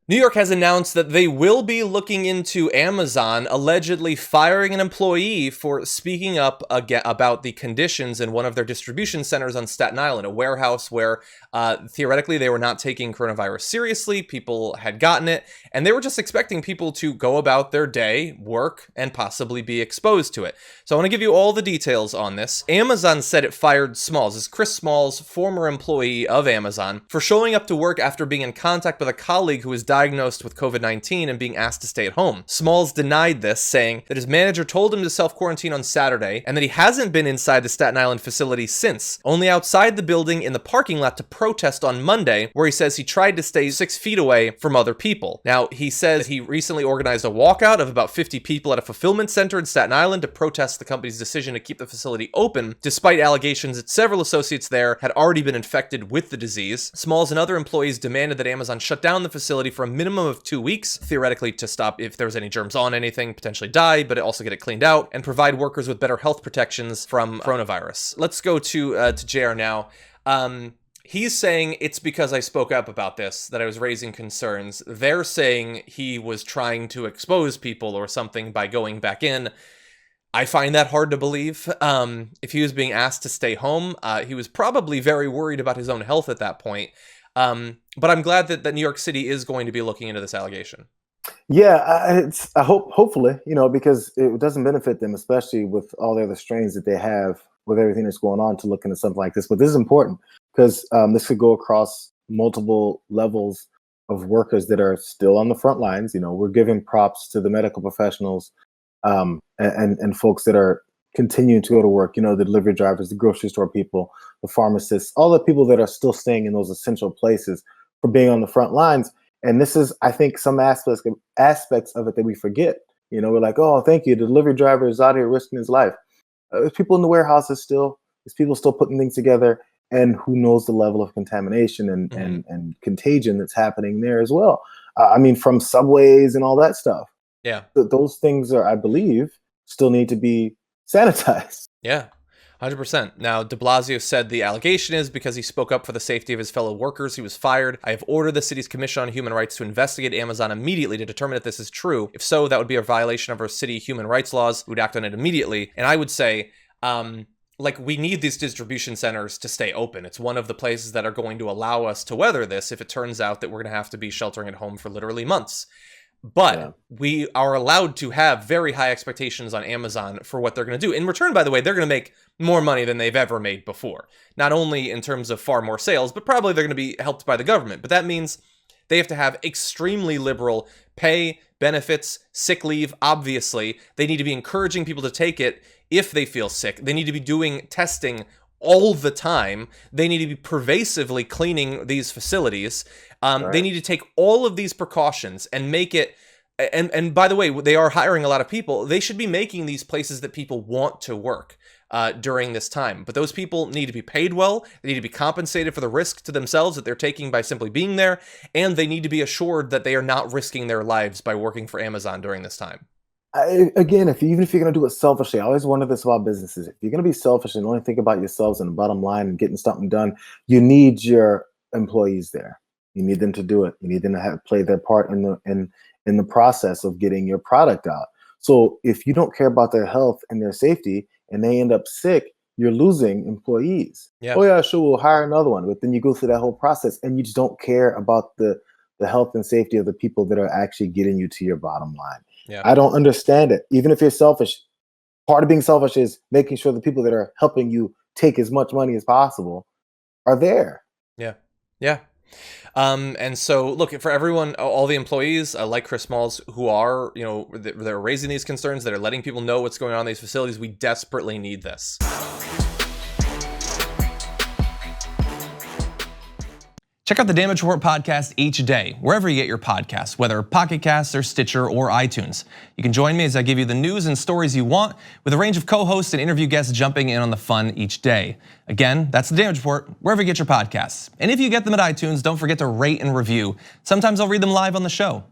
New York has announced that they will be looking into Amazon allegedly firing an employee for speaking up about the conditions in one of their distribution centers on Staten Island, a warehouse where theoretically they were not taking coronavirus seriously. People had gotten it, and they were just expecting people to go about their day, work, and possibly be exposed to it. So I want to give you all the details on this. Amazon said it fired Smalls, this is Chris Smalls, former employee of Amazon, for showing up to work after being in contact with a colleague who was diagnosed with COVID-19 and being asked to stay at home. Smalls denied this, saying that his manager told him to self-quarantine on Saturday and that he hasn't been inside the Staten Island facility since, only outside the building in the parking lot to protest on Monday, where he says he tried to stay 6 feet away from other people. Now, he says he recently organized a walkout of about 50 people at a fulfillment center in Staten Island to protest the company's decision to keep the facility open, despite allegations that several associates there had already been infected with the disease. Smalls and other employees demanded that Amazon shut down the facility for a minimum of 2 weeks, theoretically to stop if there was any germs on anything, potentially die, but also get it cleaned out, and provide workers with better health protections from coronavirus. Let's go to JR now. He's saying it's because I spoke up about this that I was raising concerns. They're saying he was trying to expose people or something by going back in. I find that hard to believe. If he was being asked to stay home, he was probably very worried about his own health at that point. But I'm glad that New York City is going to be looking into this allegation. Yeah, I hopefully, because it doesn't benefit them, especially with all the other strains that they have with everything that's going on, to look into something like this. But this is important because this could go across multiple levels of workers that are still on the front lines. We're giving props to the medical professionals and folks that are continuing to go to work, the delivery drivers, the grocery store people, the pharmacists, all the people that are still staying in those essential places for being on the front lines. And this is, I think, some aspects of it that we forget. We're like, oh, thank you. The delivery driver is out here risking his life. There's people in the warehouses still. There's people still putting things together. And who knows the level of contamination and contagion that's happening there as well. From subways and all that stuff. Yeah. Those things are, I believe, still need to be sanitized. Yeah. 100%. Now, de Blasio said the allegation is because he spoke up for the safety of his fellow workers. He was fired. I have ordered the city's Commission on Human Rights to investigate Amazon immediately to determine if this is true. If so, that would be a violation of our city human rights laws. We would act on it immediately. And I would say, we need these distribution centers to stay open. It's one of the places that are going to allow us to weather this if it turns out that we're going to have to be sheltering at home for literally months. But we are allowed to have very high expectations on Amazon for what they're going to do. In return, by the way, they're going to make more money than they've ever made before. Not only in terms of far more sales, but probably they're going to be helped by the government. But that means they have to have extremely liberal pay, benefits, sick leave, obviously. They need to be encouraging people to take it if they feel sick. They need to be doing testing all the time. They need to be pervasively cleaning these facilities. They need to take all of these precautions and make it, and by the way, they are hiring a lot of people. They should be making these places that people want to work during this time. But those people need to be paid well. They need to be compensated for the risk to themselves that they're taking by simply being there. And they need to be assured that they are not risking their lives by working for Amazon during this time. Even if you're going to do it selfishly, I always wonder this about businesses. If you're going to be selfish and only think about yourselves and the bottom line and getting something done, you need your employees there. You need them to do it. You need them to play their part in the process of getting your product out. So if you don't care about their health and their safety and they end up sick, you're losing employees. Yeah. Oh yeah, sure, we'll hire another one. But then you go through that whole process and you just don't care about the health and safety of the people that are actually getting you to your bottom line. Yeah. I don't understand it. Even if you're selfish, part of being selfish is making sure the people that are helping you take as much money as possible are there. Yeah. Yeah. And so look, for everyone, all the employees like Chris Smalls who are, they're raising these concerns, that are letting people know what's going on in these facilities, we desperately need this. Check out the Damage Report podcast each day, wherever you get your podcasts, whether Pocket Casts or Stitcher or iTunes. You can join me as I give you the news and stories you want, with a range of co-hosts and interview guests jumping in on the fun each day. Again, that's the Damage Report, wherever you get your podcasts. And if you get them at iTunes, don't forget to rate and review. Sometimes I'll read them live on the show.